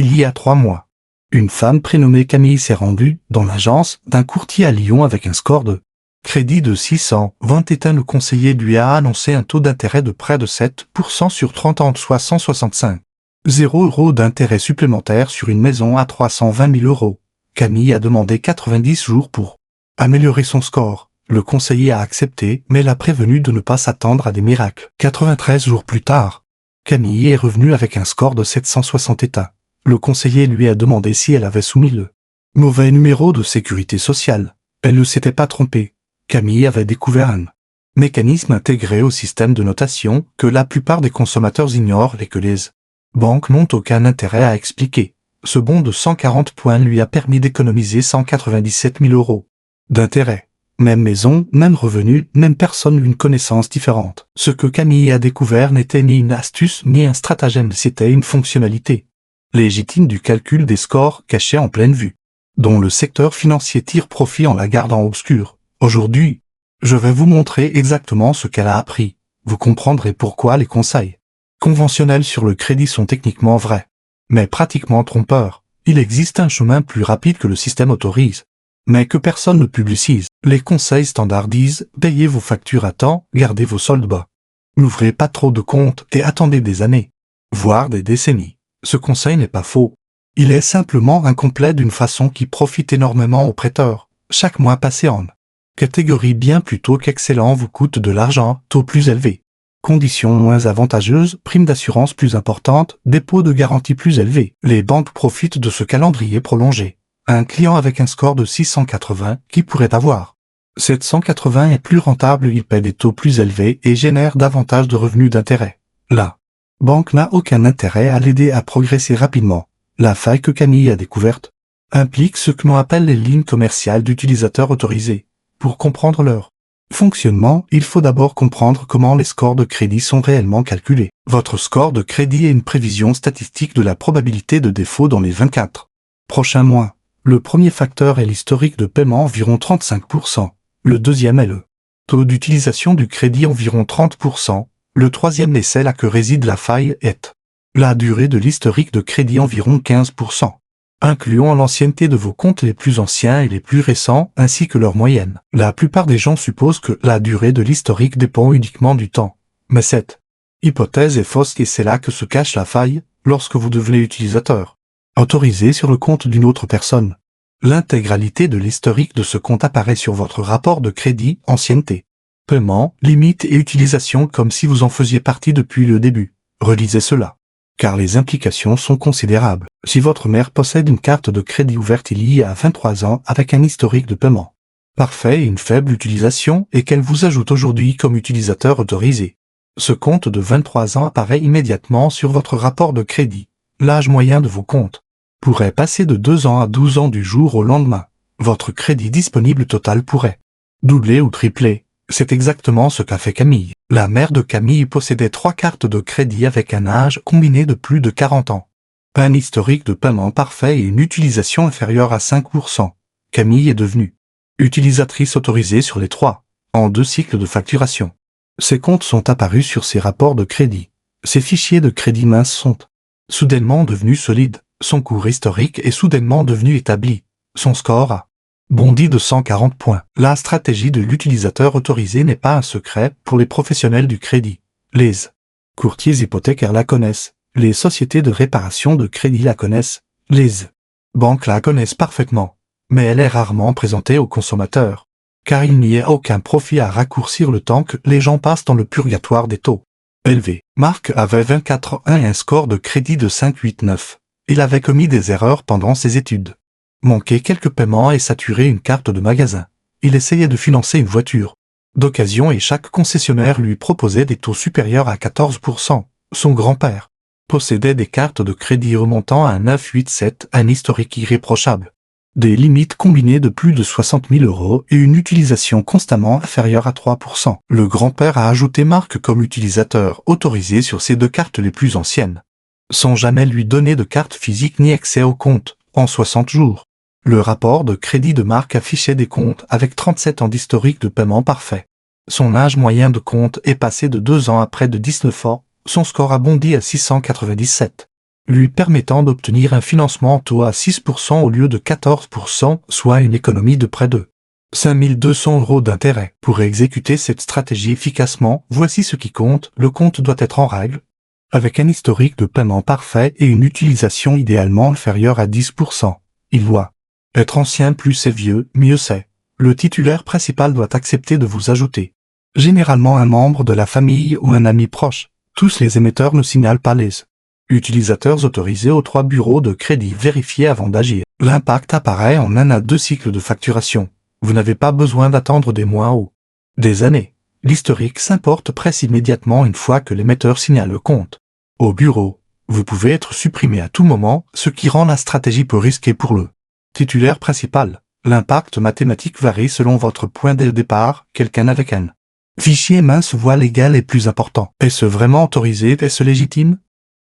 Il y a 3 mois, une femme prénommée Camille s'est rendue dans l'agence d'un courtier à Lyon avec un score de crédit de 621. Le conseiller lui a annoncé un taux d'intérêt de près de 7% sur 30 ans, soit 165 € d'intérêt supplémentaire sur une maison à 320 000 €. Camille a demandé 90 jours pour améliorer son score. Le conseiller a accepté, mais l'a prévenu de ne pas s'attendre à des miracles. 93 jours plus tard, Camille est revenue avec un score de 760 états. Le conseiller lui a demandé si elle avait soumis le mauvais numéro de sécurité sociale. Elle ne s'était pas trompée. Camille avait découvert un mécanisme intégré au système de notation que la plupart des consommateurs ignorent et que les banques n'ont aucun intérêt à expliquer. Ce bon de 140 points lui a permis d'économiser 197 000 € d'intérêt. Même maison, même revenu, même personne, une connaissance différente. Ce que Camille a découvert n'était ni une astuce ni un stratagème, c'était une fonctionnalité légitime du calcul des scores cachés en pleine vue, dont le secteur financier tire profit en la gardant obscure. Aujourd'hui, je vais vous montrer exactement ce qu'elle a appris. Vous comprendrez pourquoi les conseils conventionnels sur le crédit sont techniquement vrais, mais pratiquement trompeurs. Il existe un chemin plus rapide que le système autorise, mais que personne ne publicise. Les conseils standards disent « Payez vos factures à temps, gardez vos soldes bas. N'ouvrez pas trop de comptes et attendez des années, voire des décennies ». Ce conseil n'est pas faux. Il est simplement incomplet d'une façon qui profite énormément aux prêteurs. Chaque mois passé en catégorie bien plutôt qu'excellent vous coûte de l'argent, taux plus élevé, conditions moins avantageuses, primes d'assurance plus importantes, dépôt de garantie plus élevé. Les banques profitent de ce calendrier prolongé. Un client avec un score de 680 qui pourrait avoir 780 est plus rentable, il paie des taux plus élevés et génère davantage de revenus d'intérêt. La banque n'a aucun intérêt à l'aider à progresser rapidement. La faille que Camille a découverte implique ce que l'on appelle les lignes commerciales d'utilisateurs autorisés. Pour comprendre leur fonctionnement, il faut d'abord comprendre comment les scores de crédit sont réellement calculés. Votre score de crédit est une prévision statistique de la probabilité de défaut dans les 24 prochains mois. Le premier facteur est l'historique de paiement, environ 35%. Le deuxième est le taux d'utilisation du crédit, environ 30%. Le troisième est là que réside la faille, est la durée de l'historique de crédit, environ 15%. Incluons l'ancienneté de vos comptes les plus anciens et les plus récents, ainsi que leur moyenne. La plupart des gens supposent que la durée de l'historique dépend uniquement du temps. Mais cette hypothèse est fausse et c'est là que se cache la faille lorsque vous devenez utilisateur autorisé sur le compte d'une autre personne. L'intégralité de l'historique de ce compte apparaît sur votre rapport de crédit, ancienneté, paiement, limite et utilisation comme si vous en faisiez partie depuis le début. Relisez cela, car les implications sont considérables. Si votre mère possède une carte de crédit ouverte il y a 23 ans avec un historique de paiement parfait et une faible utilisation et qu'elle vous ajoute aujourd'hui comme utilisateur autorisé, ce compte de 23 ans apparaît immédiatement sur votre rapport de crédit. L'âge moyen de vos comptes pourrait passer de 2 ans à 12 ans du jour au lendemain. Votre crédit disponible total pourrait doubler ou tripler. C'est exactement ce qu'a fait Camille. La mère de Camille possédait 3 cartes de crédit avec un âge combiné de plus de 40 ans, un historique de paiement parfait et une utilisation inférieure à 5%. Camille est devenue utilisatrice autorisée sur les 3, en 2 cycles de facturation. Ses comptes sont apparus sur ses rapports de crédit. Ses fichiers de crédit minces sont soudainement devenus solides. Son cours historique est soudainement devenu établi. Son score a bondi de 140 points. La stratégie de l'utilisateur autorisé n'est pas un secret pour les professionnels du crédit. Les courtiers hypothécaires la connaissent. Les sociétés de réparation de crédit la connaissent. Les banques la connaissent parfaitement. Mais elle est rarement présentée aux consommateurs, car il n'y a aucun profit à raccourcir le temps que les gens passent dans le purgatoire des taux élevés. Marc avait 24 ans et un score de crédit de 589. Il avait commis des erreurs pendant ses études, manqué quelques paiements et saturé une carte de magasin. Il essayait de financer une voiture d'occasion et chaque concessionnaire lui proposait des taux supérieurs à 14%. Son grand-père possédait des cartes de crédit remontant à 987, un historique irréprochable, des limites combinées de plus de 60 000 € et une utilisation constamment inférieure à 3%. Le grand-père a ajouté Marc comme utilisateur autorisé sur ses 2 cartes les plus anciennes, sans jamais lui donner de carte physique ni accès au compte. En 60 jours, le rapport de crédit de Marc affichait des comptes avec 37 ans d'historique de paiement parfait. Son âge moyen de compte est passé de 2 ans à près de 19 ans. Son score a bondi à 697. lui permettant d'obtenir un financement en taux à 6% au lieu de 14%, soit une économie de près de 5200 € d'intérêt. Pour exécuter cette stratégie efficacement, voici ce qui compte. Le compte doit être en règle, avec un historique de paiement parfait et une utilisation idéalement inférieure à 10%. Il doit être ancien, plus c'est vieux, mieux c'est. Le titulaire principal doit accepter de vous ajouter. Généralement un membre de la famille ou un ami proche. Tous les émetteurs ne signalent pas les utilisateurs autorisés aux 3 bureaux de crédit vérifiés avant d'agir. L'impact apparaît en 1 à 2 cycles de facturation. Vous n'avez pas besoin d'attendre des mois ou des années. L'historique s'importe presque immédiatement une fois que l'émetteur signale le compte. Au bureau, vous pouvez être supprimé à tout moment, ce qui rend la stratégie peu risquée pour le titulaire principal. L'impact mathématique varie selon votre point de départ. Quelqu'un avec un fichier mince voie légale est plus important. Est-ce vraiment autorisé? Est-ce légitime?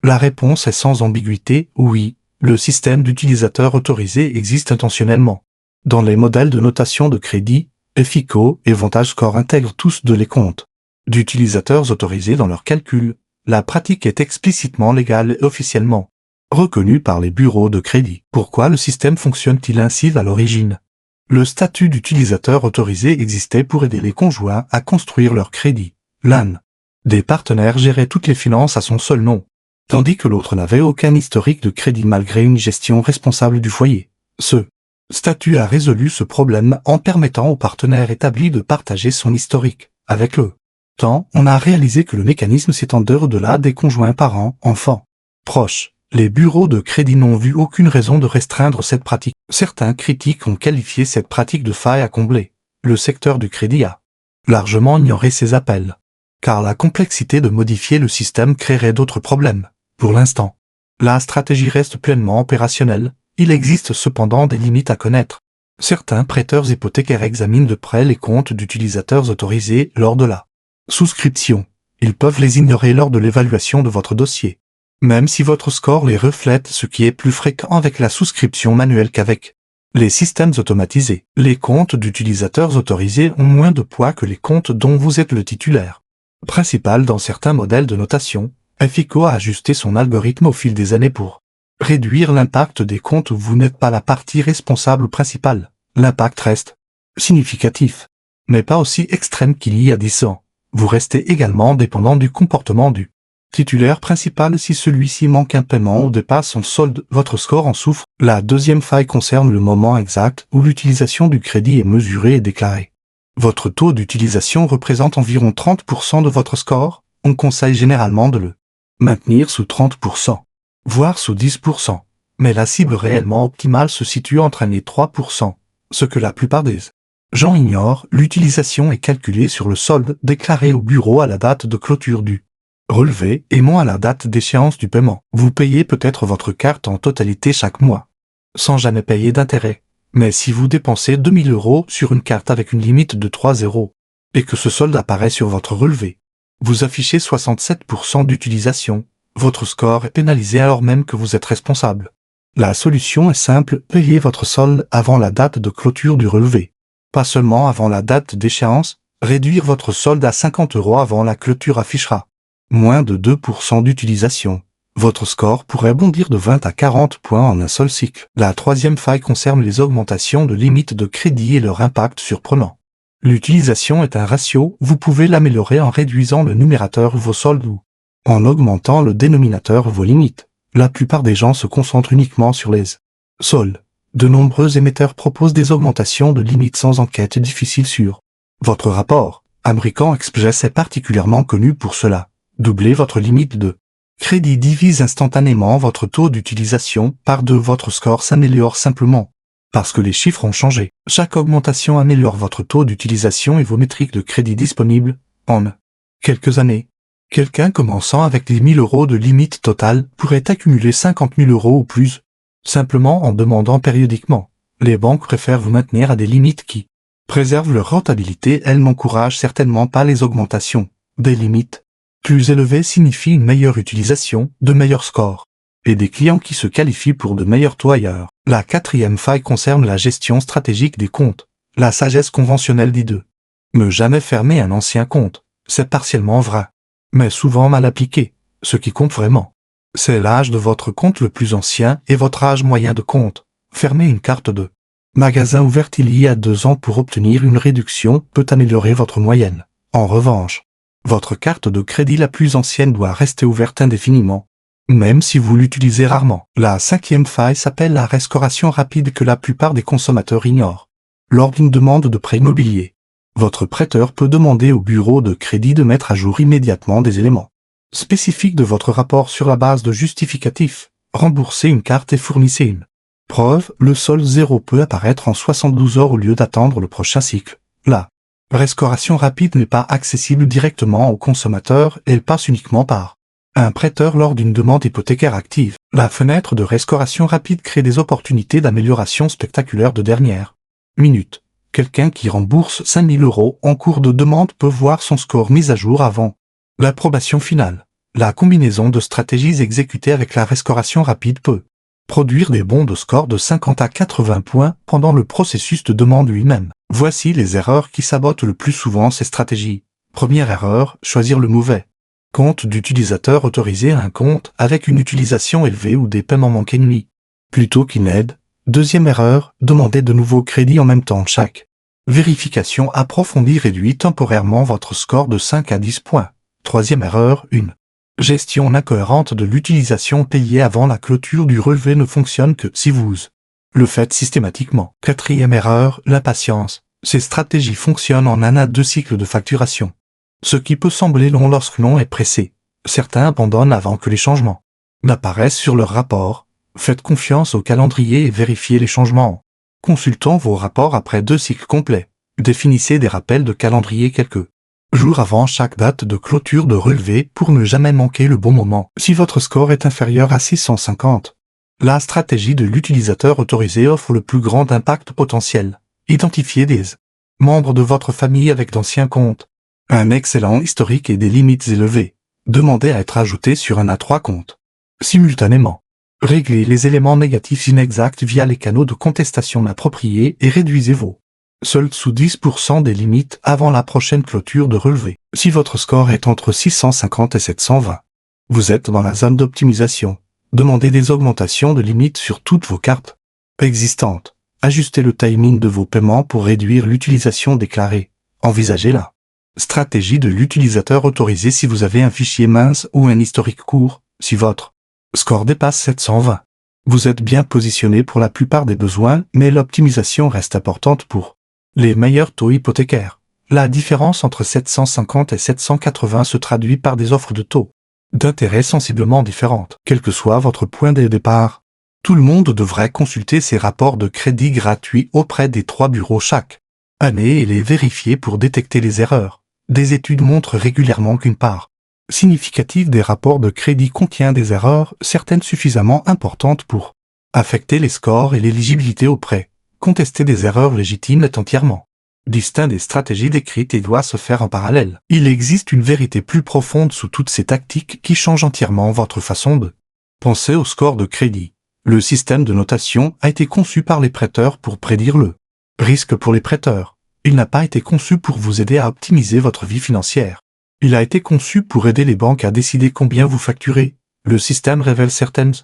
La réponse est sans ambiguïté, oui. Le système d'utilisateurs autorisés existe intentionnellement. Dans les modèles de notation de crédit, FICO et VantageScore intègrent tous les comptes d'utilisateurs autorisés dans leurs calculs. La pratique est explicitement légale et officiellement reconnue par les bureaux de crédit. Pourquoi le système fonctionne-t-il ainsi à l'origine? Le statut d'utilisateur autorisé existait pour aider les conjoints à construire leur crédit. L'un des partenaires gérait toutes les finances à son seul nom, tandis que l'autre n'avait aucun historique de crédit malgré une gestion responsable du foyer. Ce statut a résolu ce problème en permettant au partenaire établi de partager son historique. Avec le temps, on a réalisé que le mécanisme s'étendait au-delà des conjoints parents, enfants, proches. Les bureaux de crédit n'ont vu aucune raison de restreindre cette pratique. Certains critiques ont qualifié cette pratique de faille à combler. Le secteur du crédit a largement ignoré ces appels, car la complexité de modifier le système créerait d'autres problèmes. Pour l'instant, la stratégie reste pleinement opérationnelle. Il existe cependant des limites à connaître. Certains prêteurs hypothécaires examinent de près les comptes d'utilisateurs autorisés lors de la souscription. Ils peuvent les ignorer lors de l'évaluation de votre dossier, même si votre score les reflète, ce qui est plus fréquent avec la souscription manuelle qu'avec les systèmes automatisés. Les comptes d'utilisateurs autorisés ont moins de poids que les comptes dont vous êtes le titulaire principal dans certains modèles de notation. FICO a ajusté son algorithme au fil des années pour réduire l'impact des comptes où vous n'êtes pas la partie responsable principale. L'impact reste significatif, mais pas aussi extrême qu'il y a 10 ans. Vous restez également dépendant du comportement du titulaire principal. Si celui-ci manque un paiement ou dépasse son solde, votre score en souffre. La deuxième faille concerne le moment exact où l'utilisation du crédit est mesurée et déclarée. Votre taux d'utilisation représente environ 30% de votre score. On conseille généralement de le maintenir sous 30%, voire sous 10%. Mais la cible réellement optimale se situe entre 1 et 3%, ce que la plupart des gens ignorent. L'utilisation est calculée sur le solde déclaré au bureau à la date de clôture du relevé et non à la date d'échéance du paiement. Vous payez peut-être votre carte en totalité chaque mois, sans jamais payer d'intérêt. Mais si vous dépensez 2000 € sur une carte avec une limite de 3 €, et que ce solde apparaît sur votre relevé, vous affichez 67% d'utilisation. Votre score est pénalisé alors même que vous êtes responsable. La solution est simple, payez votre solde avant la date de clôture du relevé. Pas seulement avant la date d'échéance, réduire votre solde à 50 € avant la clôture affichera moins de 2% d'utilisation. Votre score pourrait bondir de 20 à 40 points en un seul cycle. La troisième faille concerne les augmentations de limites de crédit et leur impact surprenant. L'utilisation est un ratio, vous pouvez l'améliorer en réduisant le numérateur vos soldes ou en augmentant le dénominateur vos limites. La plupart des gens se concentrent uniquement sur les soldes. De nombreux émetteurs proposent des augmentations de limites sans enquête difficile sur votre rapport. American Express est particulièrement connu pour cela. Doublez votre limite de crédit divise instantanément votre taux d'utilisation par 2. Votre score s'améliore simplement parce que les chiffres ont changé. Chaque augmentation améliore votre taux d'utilisation et vos métriques de crédit disponibles en quelques années. Quelqu'un commençant avec les 1000 € de limite totale pourrait accumuler 50 000 € ou plus, simplement en demandant périodiquement. Les banques préfèrent vous maintenir à des limites qui préservent leur rentabilité. Elles n'encouragent certainement pas les augmentations. Des limites plus élevées signifient une meilleure utilisation, de meilleurs scores, et des clients qui se qualifient pour de meilleurs taux ailleurs. La quatrième faille concerne la gestion stratégique des comptes. La sagesse conventionnelle dit de ne jamais fermer un ancien compte. C'est partiellement vrai, mais souvent mal appliqué. Ce qui compte vraiment, C'est l'âge de votre compte le plus ancien et votre âge moyen de compte. Fermer une carte de magasin ouverte il y a 2 ans pour obtenir une réduction peut améliorer votre moyenne. En revanche, votre carte de crédit la plus ancienne doit rester ouverte indéfiniment, même si vous l'utilisez rarement. La 5e faille s'appelle la restauration rapide que la plupart des consommateurs ignorent. Lors d'une demande de prêt immobilier, votre prêteur peut demander au bureau de crédit de mettre à jour immédiatement des éléments spécifiques de votre rapport sur la base de justificatifs. Remboursez une carte et fournissez une preuve. Le solde zéro peut apparaître en 72 heures au lieu d'attendre le prochain cycle. La restauration rapide n'est pas accessible directement au consommateur, elle passe uniquement par un prêteur lors d'une demande hypothécaire active. La fenêtre de restauration rapide crée des opportunités d'amélioration spectaculaires de dernière minute. Quelqu'un qui rembourse 5 000 € en cours de demande peut voir son score mis à jour avant l'approbation finale. La combinaison de stratégies exécutées avec la restauration rapide peut produire des bons de score de 50 à 80 points pendant le processus de demande lui-même. Voici les erreurs qui sabotent le plus souvent ces stratégies. Première erreur, choisir le mauvais compte d'utilisateur. Autoriser un compte avec une utilisation élevée ou des paiements manqués nuit plutôt qu'il n'aide. Deuxième erreur, demander de nouveaux crédits en même temps. Chaque vérification approfondie réduit temporairement votre score de 5 à 10 points. Troisième erreur, une gestion incohérente de l'utilisation payée avant la clôture du relevé ne fonctionne que si vous le faites systématiquement. Quatrième erreur, l'impatience. Ces stratégies fonctionnent en 1 à 2 cycles de facturation, ce qui peut sembler long lorsque l'on est pressé. Certains abandonnent avant que les changements n'apparaissent sur leur rapport. Faites confiance au calendrier et vérifiez les changements en consultant vos rapports après 2 cycles complets. Définissez des rappels de calendrier quelques jours avant chaque date de clôture de relevé pour ne jamais manquer le bon moment. Si votre score est inférieur à 650, la stratégie de l'utilisateur autorisé offre le plus grand impact potentiel. Identifiez des membres de votre famille avec d'anciens comptes, un excellent historique et des limites élevées. Demandez à être ajouté sur un à 3 comptes simultanément. Réglez les éléments négatifs inexacts via les canaux de contestation appropriés et réduisez vos soldes sous 10% des limites avant la prochaine clôture de relevé. Si votre score est entre 650 et 720, vous êtes dans la zone d'optimisation. Demandez des augmentations de limites sur toutes vos cartes existantes. Ajustez le timing de vos paiements pour réduire l'utilisation déclarée. Envisagez la stratégie de l'utilisateur autorisé si vous avez un fichier mince ou un historique court. Si votre score dépasse 720, vous êtes bien positionné pour la plupart des besoins, mais l'optimisation reste importante pour les meilleurs taux hypothécaires. La différence entre 750 et 780 se traduit par des offres de taux d'intérêt sensiblement différentes. Quel que soit votre point de départ, tout le monde devrait consulter ses rapports de crédit gratuits auprès des 3 bureaux chaque année et les vérifier pour détecter les erreurs. Des études montrent régulièrement qu'une part significative des rapports de crédit contient des erreurs, certaines suffisamment importantes pour affecter les scores et l'éligibilité au prêt. Contester des erreurs légitimes est entièrement distinct des stratégies décrites et doit se faire en parallèle. Il existe une vérité plus profonde sous toutes ces tactiques qui change entièrement votre façon de penser au score de crédit. Le système de notation a été conçu par les prêteurs pour prédire le risque pour les prêteurs. Il n'a pas été conçu pour vous aider à optimiser votre vie financière. Il a été conçu pour aider les banques à décider combien vous facturez. Le système révèle certaines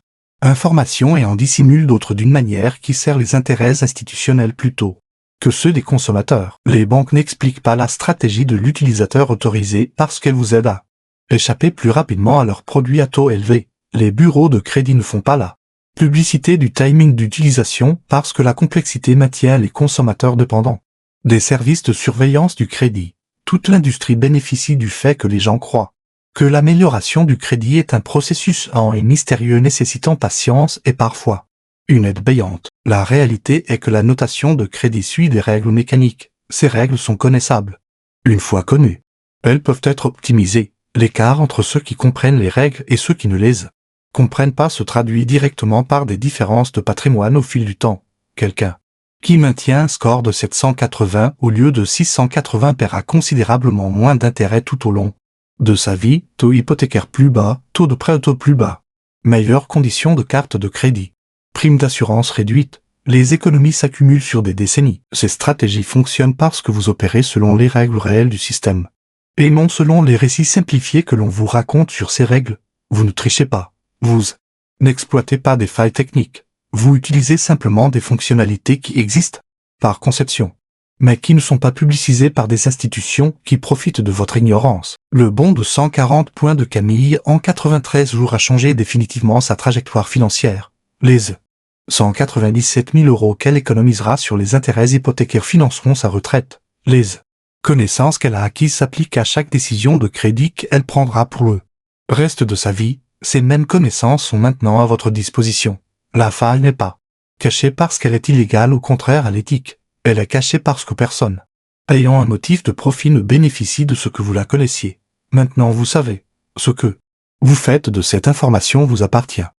informations et en dissimule d'autres d'une manière qui sert les intérêts institutionnels plutôt que ceux des consommateurs. Les banques n'expliquent pas la stratégie de l'utilisateur autorisé parce qu'elle vous aide à échapper plus rapidement à leurs produits à taux élevés. Les bureaux de crédit ne font pas la publicité du timing d'utilisation parce que la complexité maintient les consommateurs dépendants des services de surveillance du crédit. Toute l'industrie bénéficie du fait que les gens croient que l'amélioration du crédit est un processus lent et mystérieux nécessitant patience et parfois une aide payante. La réalité est que la notation de crédit suit des règles mécaniques. Ces règles sont connaissables. Une fois connues, elles peuvent être optimisées. L'écart entre ceux qui comprennent les règles et ceux qui ne les comprennent pas se traduit directement par des différences de patrimoine au fil du temps. Quelqu'un qui maintient un score de 780 au lieu de 680 paiera considérablement moins d'intérêt tout au long de sa vie. Taux hypothécaire plus bas, taux de prêt au taux plus bas, meilleures conditions de carte de crédit, prime d'assurance réduite. Les économies s'accumulent sur des décennies. Ces stratégies fonctionnent parce que vous opérez selon les règles réelles du système et non selon les récits simplifiés que l'on vous raconte sur ces règles. Vous ne trichez pas. Vous n'exploitez pas des failles techniques. Vous utilisez simplement des fonctionnalités qui existent par conception, mais qui ne sont pas publicisées par des institutions qui profitent de votre ignorance. Le bond de 140 points de Camille en 93 jours a changé définitivement sa trajectoire financière. Les 197 000 € qu'elle économisera sur les intérêts hypothécaires financeront sa retraite. Les connaissances qu'elle a acquises s'appliquent à chaque décision de crédit qu'elle prendra pour le reste de sa vie. Ces mêmes connaissances sont maintenant à votre disposition. La faille n'est pas cachée parce qu'elle est illégale, au contraire elle est éthique. Elle est cachée parce que personne ayant un motif de profit ne bénéficie de ce que vous la connaissiez. Maintenant vous savez. Ce que vous faites de cette information vous appartient.